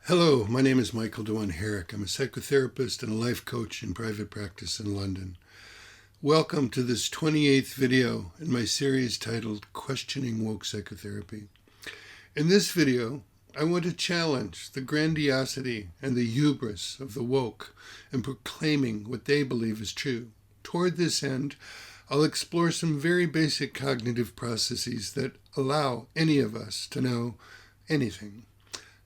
Hello, my name is Michael Dewan-Herrick. I'm a psychotherapist and a life coach in private practice in London. Welcome to this 28th video in my series titled Questioning Woke Psychotherapy. In this video, I want to challenge the grandiosity and the hubris of the woke in proclaiming what they believe is true. Toward this end, I'll explore some very basic cognitive processes that allow any of us to know anything.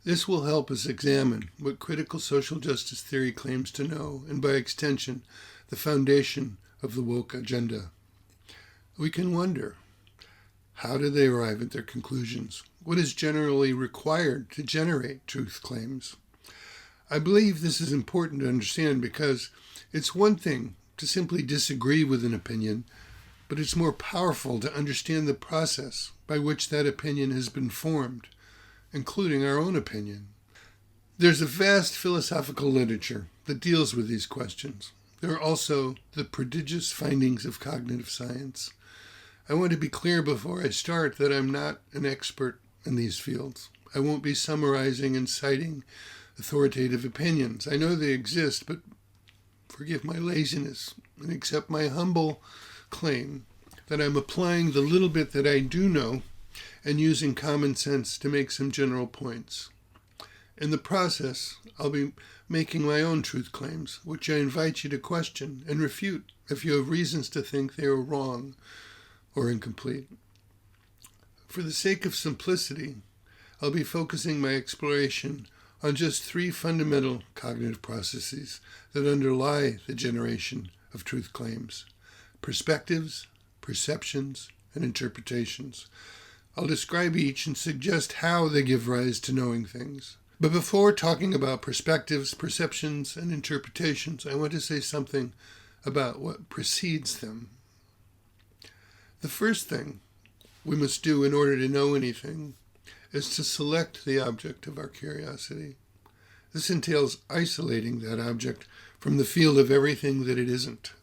This will help us examine what critical social justice theory claims to know, and by extension, the foundation of the woke agenda. We can wonder, how do they arrive at their conclusions? What is generally required to generate truth claims? I believe this is important to understand because it's one thing to simply disagree with an opinion, but it's more powerful to understand the process by which that opinion has been formed, including our own opinion. There's a vast philosophical literature that deals with these questions. There are also the prodigious findings of cognitive science. I want to be clear before I start that I'm not an expert in these fields. I won't be summarizing and citing authoritative opinions. I know they exist, but forgive my laziness and accept my humble claim that I'm applying the little bit that I do know and using common sense to make some general points. In the process, I'll be making my own truth claims, which I invite you to question and refute if you have reasons to think they are wrong or incomplete. For the sake of simplicity, I'll be focusing my exploration on just three fundamental cognitive processes that underlie the generation of truth claims: perspectives, perceptions, and interpretations. I'll describe each and suggest how they give rise to knowing things. But before talking about perspectives, perceptions, and interpretations, I want to say something about what precedes them. The first thing we must do in order to know anything is to select the object of our curiosity. This entails isolating that object from the field of everything that it isn't.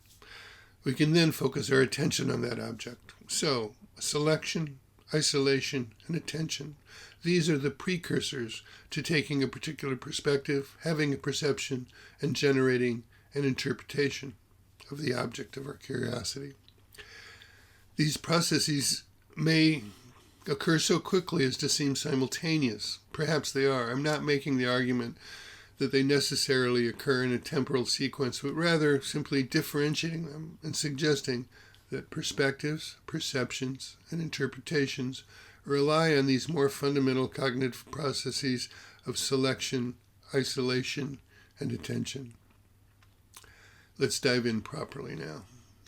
We can then focus our attention on that object. So, selection, isolation, and attention. These are the precursors to taking a particular perspective, having a perception, and generating an interpretation of the object of our curiosity. These processes may occur so quickly as to seem simultaneous. Perhaps they are. I'm not making the argument that they necessarily occur in a temporal sequence, but rather simply differentiating them and suggesting that perspectives, perceptions, and interpretations rely on these more fundamental cognitive processes of selection, isolation, and attention. Let's dive in properly now.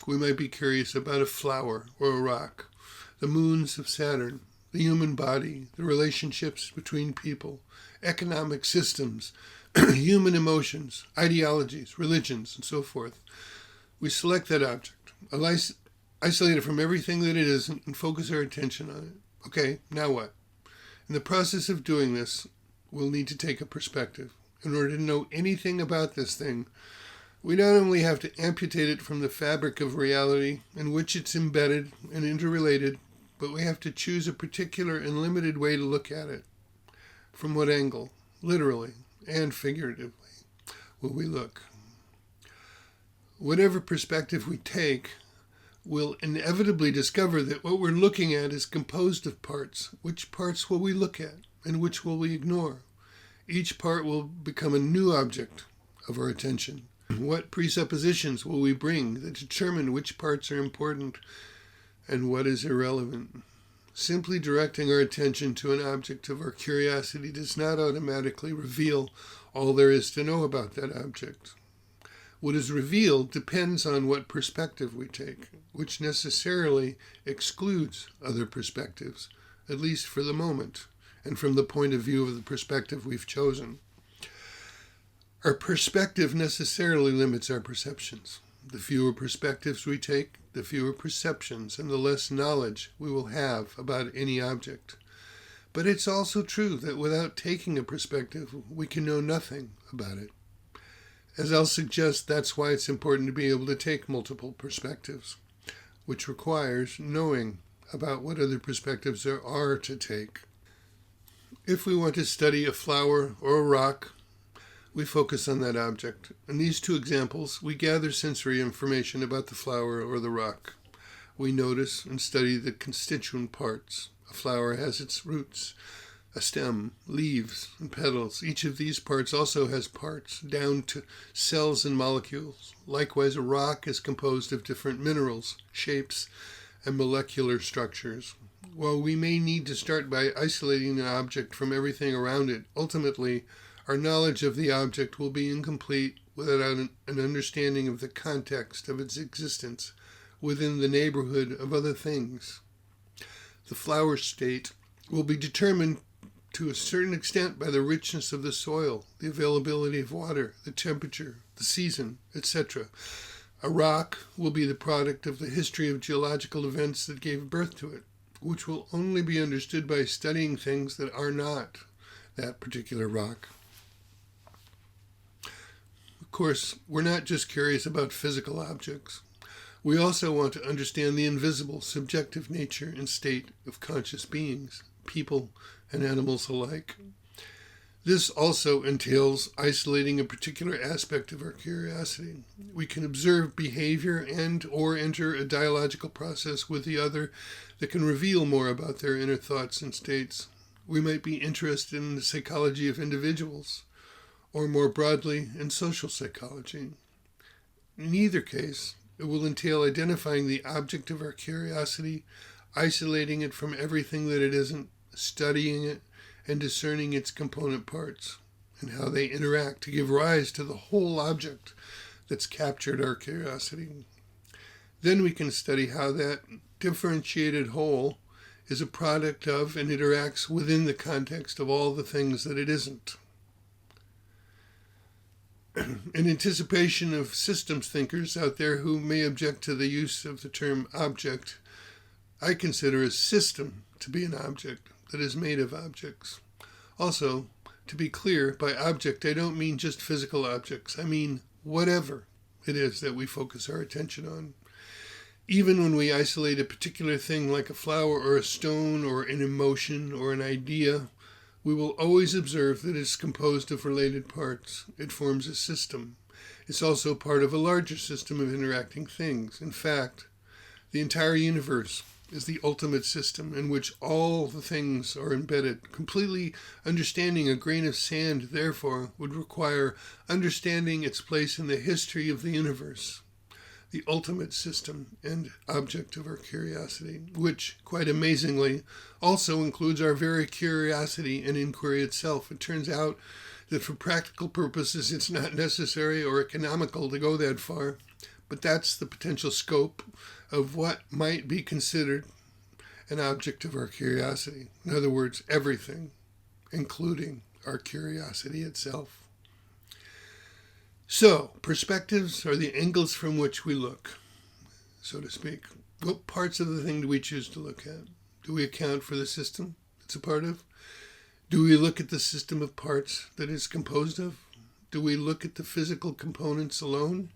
We might be curious about a flower or a rock, the moons of Saturn, the human body, the relationships between people, economic systems, human emotions, ideologies, religions, and so forth. We select that object, isolate it from everything that it isn't, and focus our attention on it. Okay, now what? In the process of doing this, we'll need to take a perspective. In order to know anything about this thing, we not only have to amputate it from the fabric of reality in which it's embedded and interrelated, but we have to choose a particular and limited way to look at it. From what angle, literally and figuratively, will we look? Whatever perspective we take, we'll inevitably discover that what we're looking at is composed of parts. Which parts will we look at, and which will we ignore? Each part will become a new object of our attention. What presuppositions will we bring that determine which parts are important and what is irrelevant? Simply directing our attention to an object of our curiosity does not automatically reveal all there is to know about that object. What is revealed depends on what perspective we take, which necessarily excludes other perspectives, at least for the moment, and from the point of view of the perspective we've chosen. Our perspective necessarily limits our perceptions. The fewer perspectives we take, the fewer perceptions and the less knowledge we will have about any object. But it's also true that without taking a perspective, we can know nothing about it. As I'll suggest, that's why it's important to be able to take multiple perspectives, which requires knowing about what other perspectives there are to take. If we want to study a flower or a rock, we focus on that object. In these two examples, we gather sensory information about the flower or the rock. We notice and study the constituent parts. A flower has its roots, a stem, leaves, and petals. Each of these parts also has parts, down to cells and molecules. Likewise, a rock is composed of different minerals, shapes, and molecular structures. While we may need to start by isolating an object from everything around it, ultimately, our knowledge of the object will be incomplete without an understanding of the context of its existence within the neighborhood of other things. The flower state will be determined to a certain extent by the richness of the soil, the availability of water, the temperature, the season, etc. A rock will be the product of the history of geological events that gave birth to it, which will only be understood by studying things that are not that particular rock. Of course, we're not just curious about physical objects. We also want to understand the invisible, subjective nature and state of conscious beings, people and animals alike. This also entails isolating a particular aspect of our curiosity. We can observe behavior and or enter a dialogical process with the other that can reveal more about their inner thoughts and states. We might be interested in the psychology of individuals, or more broadly, in social psychology. In either case, it will entail identifying the object of our curiosity, isolating it from everything that it isn't, studying it, and discerning its component parts, and how they interact to give rise to the whole object that's captured our curiosity. Then we can study how that differentiated whole is a product of and interacts within the context of all the things that it isn't. In anticipation of systems thinkers out there who may object to the use of the term object, I consider a system to be an object that is made of objects. Also, to be clear, by object I don't mean just physical objects. I mean whatever it is that we focus our attention on. Even when we isolate a particular thing like a flower or a stone or an emotion or an idea, we will always observe that it's composed of related parts. It forms a system. It's also part of a larger system of interacting things. In fact, the entire universe is the ultimate system in which all the things are embedded. Completely understanding a grain of sand, therefore, would require understanding its place in the history of the universe, the ultimate system and object of our curiosity, which, quite amazingly, also includes our very curiosity and inquiry itself. It turns out that for practical purposes, it's not necessary or economical to go that far, but that's the potential scope of what might be considered an object of our curiosity. In other words, everything, including our curiosity itself. So, perspectives are the angles from which we look, so to speak. What parts of the thing do we choose to look at? Do we account for the system it's a part of? Do we look at the system of parts that it's composed of? Do we look at the physical components alone?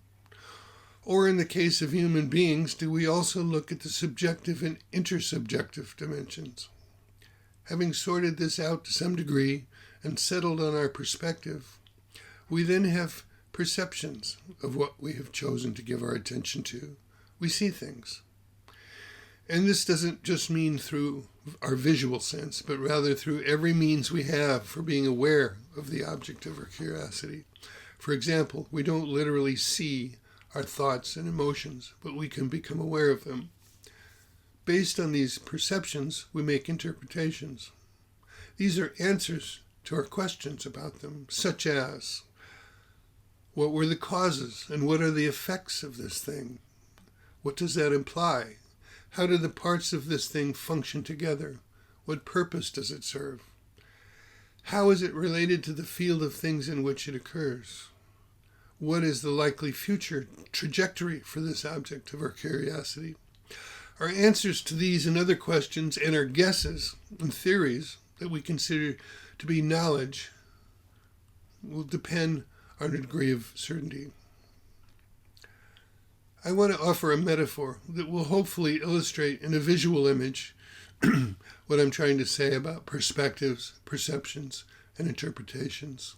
Or in the case of human beings, do we also look at the subjective and intersubjective dimensions? Having sorted this out to some degree and settled on our perspective, we then have perceptions of what we have chosen to give our attention to. We see things. And this doesn't just mean through our visual sense, but rather through every means we have for being aware of the object of our curiosity. For example, we don't literally see our thoughts and emotions, but we can become aware of them. Based on these perceptions, we make interpretations. These are answers to our questions about them, such as, what were the causes and what are the effects of this thing? What does that imply? How do the parts of this thing function together? What purpose does it serve? How is it related to the field of things in which it occurs? What is the likely future trajectory for this object of our curiosity? Our answers to these and other questions and our guesses and theories that we consider to be knowledge will depend on a degree of certainty. I want to offer a metaphor that will hopefully illustrate in a visual image what I'm trying to say about perspectives, perceptions, and interpretations.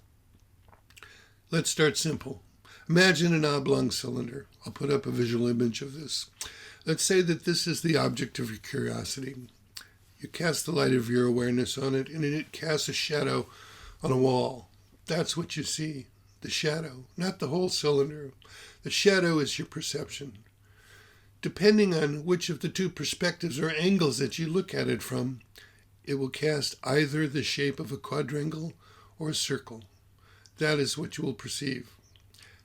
Let's start simple. Imagine an oblong cylinder. I'll put up a visual image of this. Let's say that this is the object of your curiosity. You cast the light of your awareness on it, and it casts a shadow on a wall. That's what you see, the shadow, not the whole cylinder. The shadow is your perception. Depending on which of the two perspectives or angles that you look at it from, it will cast either the shape of a quadrangle or a circle. That is what you will perceive.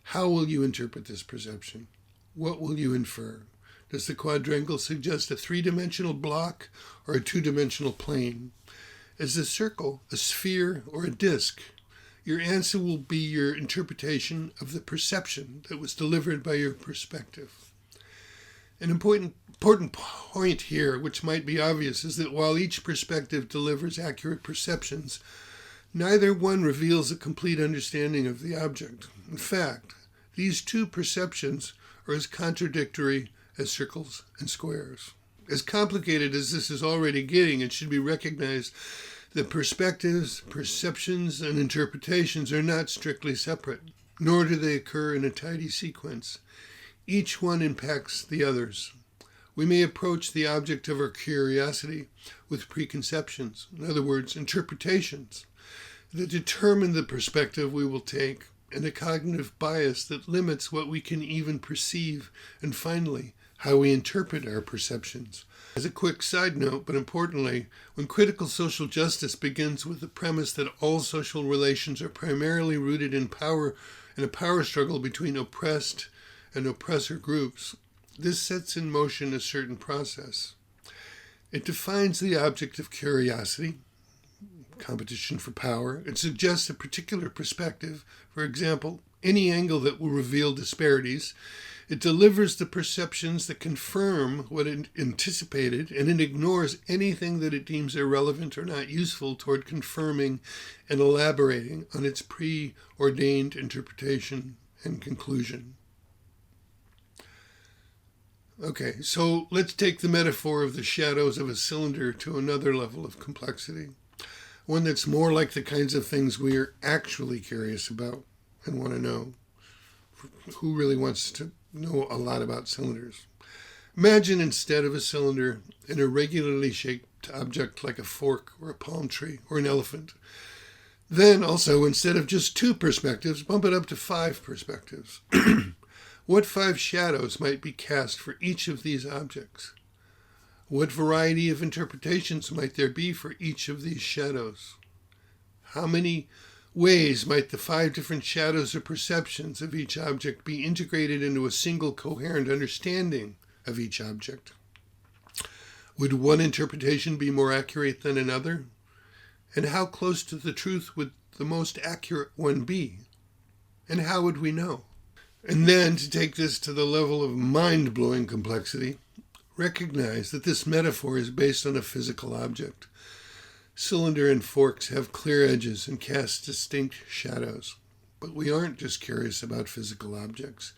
How will you interpret this perception? What will you infer? Does the quadrangle suggest a three-dimensional block or a two-dimensional plane? Is the circle a sphere or a disk? Your answer will be your interpretation of the perception that was delivered by your perspective. An important point here, which might be obvious, is that while each perspective delivers accurate perceptions, neither one reveals a complete understanding of the object. In fact, these two perceptions are as contradictory as circles and squares. As complicated as this is already getting, it should be recognized that perspectives, perceptions, and interpretations are not strictly separate, nor do they occur in a tidy sequence. Each one impacts the others. We may approach the object of our curiosity with preconceptions, in other words, interpretations, that determine the perspective we will take, and a cognitive bias that limits what we can even perceive, and finally, how we interpret our perceptions. As a quick side note, but importantly, when critical social justice begins with the premise that all social relations are primarily rooted in power and a power struggle between oppressed and oppressor groups, this sets in motion a certain process. It defines the object of curiosity, competition for power. It suggests a particular perspective, for example, any angle that will reveal disparities. It delivers the perceptions that confirm what it anticipated, and it ignores anything that it deems irrelevant or not useful toward confirming and elaborating on its preordained interpretation and conclusion. Okay, so let's take the metaphor of the shadows of a cylinder to another level of complexity, one that's more like the kinds of things we are actually curious about and want to know. Who really wants to know a lot about cylinders? Imagine instead of a cylinder, an irregularly shaped object like a fork or a palm tree or an elephant. Then also, instead of just two perspectives, bump it up to 5 perspectives. What 5 shadows might be cast for each of these objects? What variety of interpretations might there be for each of these shadows? How many ways might the 5 different shadows or perceptions of each object be integrated into a single coherent understanding of each object? Would one interpretation be more accurate than another? And how close to the truth would the most accurate one be? And how would we know? And then, to take this to the level of mind-blowing complexity, recognize that this metaphor is based on a physical object. Cylinder and forks have clear edges and cast distinct shadows. But we aren't just curious about physical objects.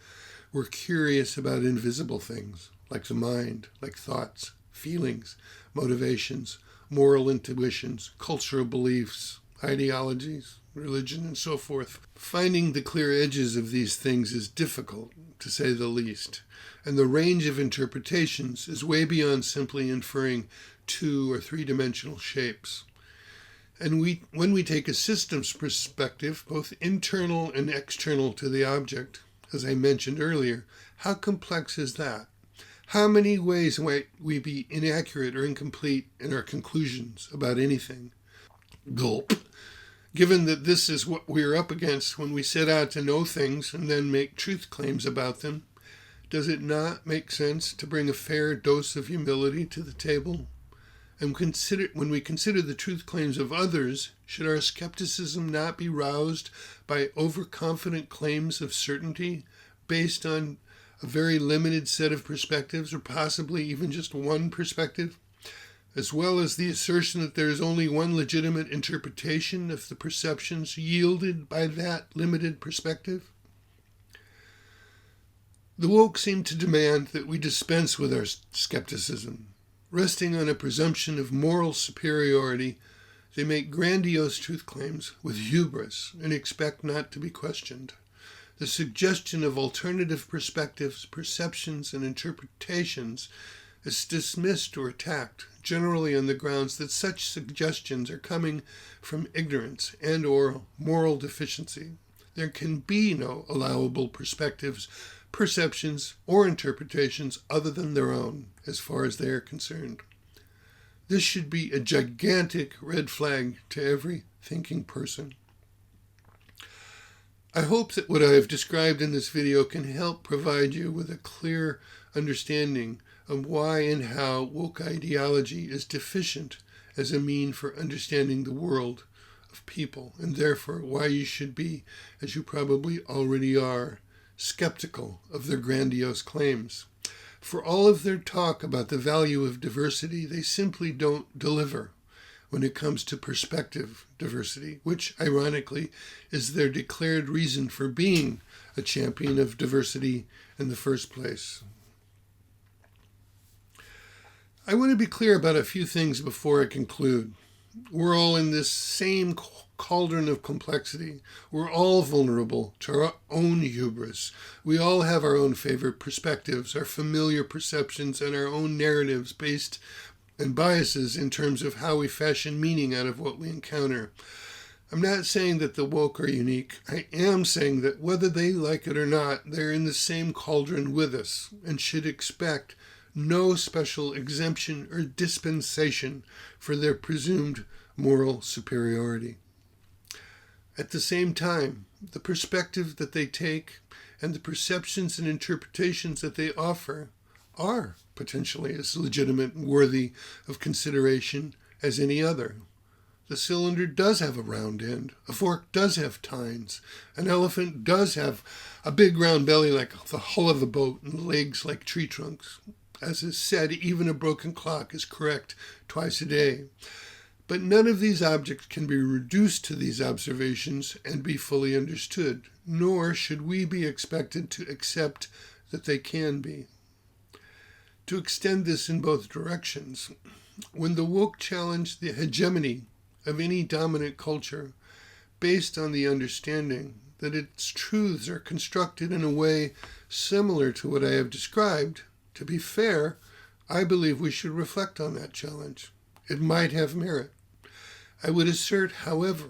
We're curious about invisible things, like the mind, like thoughts, feelings, motivations, moral intuitions, cultural beliefs, ideologies, religion, and so forth. Finding the clear edges of these things is difficult, to say the least, and the range of interpretations is way beyond simply inferring 2- or 3-dimensional shapes. And when we take a systems perspective, both internal and external to the object, as I mentioned earlier, how complex is that? How many ways might we be inaccurate or incomplete in our conclusions about anything? Gulp. Given that this is what we're up against when we set out to know things and then make truth claims about them, does it not make sense to bring a fair dose of humility to the table? And when we consider the truth claims of others, should our skepticism not be roused by overconfident claims of certainty based on a very limited set of perspectives, or possibly even just one perspective, as well as the assertion that there is only one legitimate interpretation of the perceptions yielded by that limited perspective? The woke seem to demand that we dispense with our skepticism, Resting on a presumption of moral superiority, they make grandiose truth claims with hubris and expect not to be questioned. The suggestion of alternative perspectives, perceptions, and interpretations is dismissed or attacked, generally on the grounds that such suggestions are coming from ignorance and/or moral deficiency. There can be no allowable perspectives, perceptions, or interpretations other than their own, as far as they are concerned. This should be a gigantic red flag to every thinking person. I hope that what I have described in this video can help provide you with a clear understanding of why and how woke ideology is deficient as a mean for understanding the world of people, and therefore why you should be, as you probably already are, skeptical of their grandiose claims. For all of their talk about the value of diversity, they simply don't deliver when it comes to perspective diversity, which, ironically, is their declared reason for being a champion of diversity in the first place. I want to be clear about a few things before I conclude. We're all in this same cauldron of complexity. We're all vulnerable to our own hubris. We all have our own favorite perspectives, our familiar perceptions, and our own narratives based and biases in terms of how we fashion meaning out of what we encounter. I'm not saying that the woke are unique. I am saying that whether they like it or not, they're in the same cauldron with us and should expect no special exemption or dispensation for their presumed moral superiority. At the same time, the perspective that they take and the perceptions and interpretations that they offer are potentially as legitimate and worthy of consideration as any other. The cylinder does have a round end. A fork does have tines. An elephant does have a big round belly like the hull of a boat and legs like tree trunks. As is said, even a broken clock is correct twice a day. But none of these objects can be reduced to these observations and be fully understood, nor should we be expected to accept that they can be. To extend this in both directions, when the woke challenge the hegemony of any dominant culture based on the understanding that its truths are constructed in a way similar to what I have described, to be fair, I believe we should reflect on that challenge. It might have merit. I would assert, however,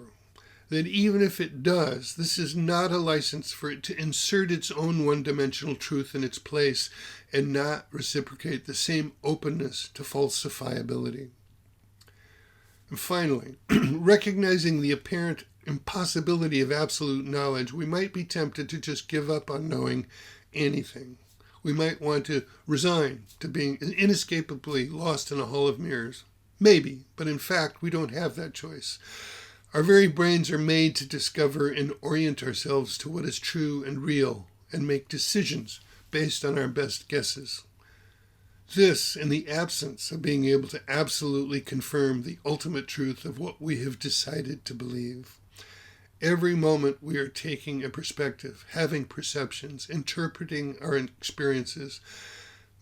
that even if it does, this is not a license for it to insert its own one-dimensional truth in its place and not reciprocate the same openness to falsifiability. And finally, recognizing the apparent impossibility of absolute knowledge, we might be tempted to just give up on knowing anything. We might want to resign to being inescapably lost in a hall of mirrors. Maybe, but in fact, we don't have that choice. Our very brains are made to discover and orient ourselves to what is true and real and make decisions based on our best guesses. This, in the absence of being able to absolutely confirm the ultimate truth of what we have decided to believe. Every moment we are taking a perspective, having perceptions, interpreting our experiences,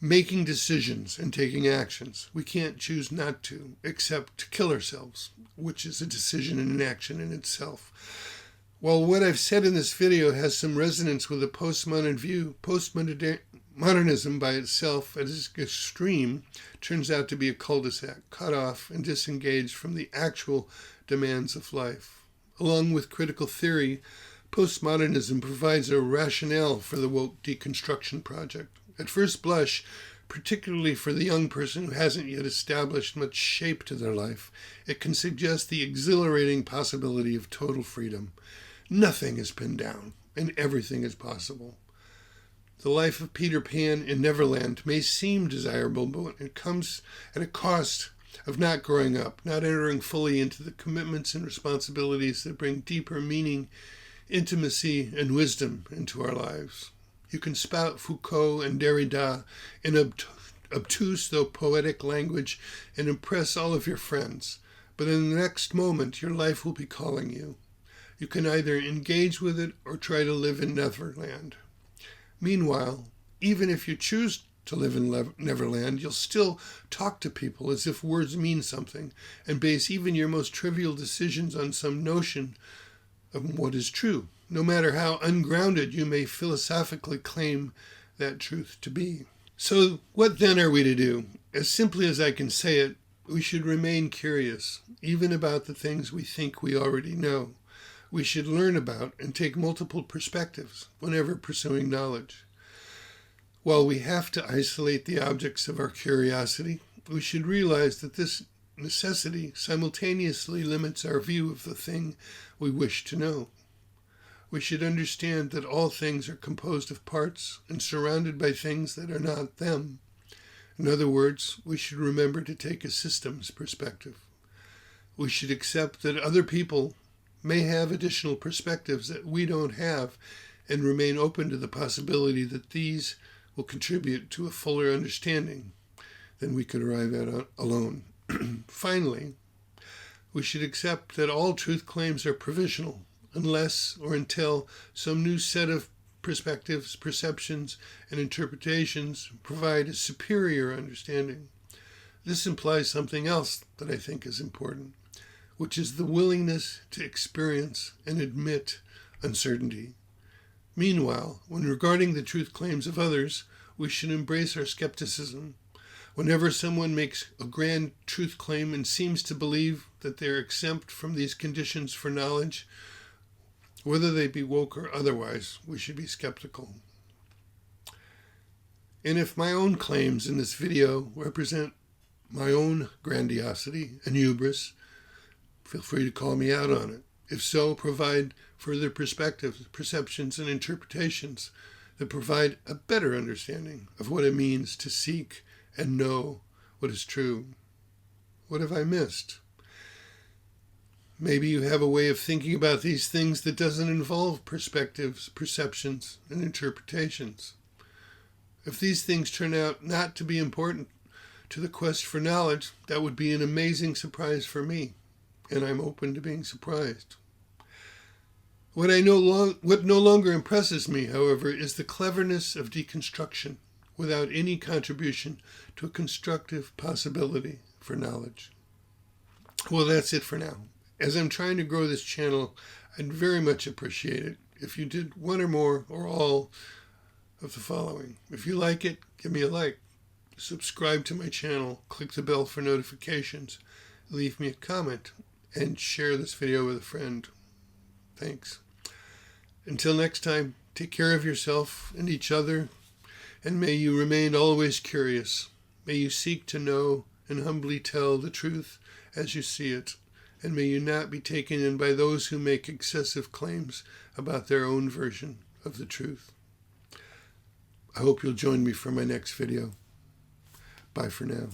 making decisions and taking actions. We can't choose not to, except to kill ourselves, which is a decision and an action in itself. While what I've said in this video has some resonance with a postmodern view, postmodernism by itself at its extreme turns out to be a cul-de-sac, cut off and disengaged from the actual demands of life. Along with critical theory, postmodernism provides a rationale for the woke deconstruction project. At first blush, particularly for the young person who hasn't yet established much shape to their life, it can suggest the exhilarating possibility of total freedom. Nothing is pinned down, and everything is possible. The life of Peter Pan in Neverland may seem desirable, but it comes at a cost of not growing up, not entering fully into the commitments and responsibilities that bring deeper meaning, intimacy, and wisdom into our lives. You can spout Foucault and Derrida in obtuse though poetic language and impress all of your friends, but in the next moment your life will be calling you. You can either engage with it or try to live in Neverland. Meanwhile, even if you choose to live in Neverland, you'll still talk to people as if words mean something and base even your most trivial decisions on some notion of what is true, no matter how ungrounded you may philosophically claim that truth to be. So what then are we to do? As simply as I can say it, we should remain curious, even about the things we think we already know. We should learn about and take multiple perspectives whenever pursuing knowledge. While we have to isolate the objects of our curiosity, we should realize that this necessity simultaneously limits our view of the thing we wish to know. We should understand that all things are composed of parts and surrounded by things that are not them. In other words, we should remember to take a systems perspective. We should accept that other people may have additional perspectives that we don't have and remain open to the possibility that these will contribute to a fuller understanding than we could arrive at alone. Finally, we should accept that all truth claims are provisional unless or until some new set of perspectives, perceptions, and interpretations provide a superior understanding. This implies something else that I think is important, which is the willingness to experience and admit uncertainty. Meanwhile, when regarding the truth claims of others, we should embrace our skepticism. Whenever someone makes a grand truth claim and seems to believe that they are exempt from these conditions for knowledge, whether they be woke or otherwise, we should be skeptical. And if my own claims in this video represent my own grandiosity and hubris, feel free to call me out on it. If so, provide further perspectives, perceptions, and interpretations that provide a better understanding of what it means to seek and know what is true. What have I missed? Maybe you have a way of thinking about these things that doesn't involve perspectives, perceptions, and interpretations. If these things turn out not to be important to the quest for knowledge, that would be an amazing surprise for me, and I'm open to being surprised. What no longer impresses me, however, is the cleverness of deconstruction without any contribution to a constructive possibility for knowledge. Well, that's it for now. As I'm trying to grow this channel, I'd very much appreciate it if you did one or more or all of the following. If you like it, give me a like. Subscribe to my channel, click the bell for notifications, leave me a comment, and share this video with a friend. Thanks. Until next time, take care of yourself and each other, and may you remain always curious. May you seek to know and humbly tell the truth as you see it, and may you not be taken in by those who make excessive claims about their own version of the truth. I hope you'll join me for my next video. Bye for now.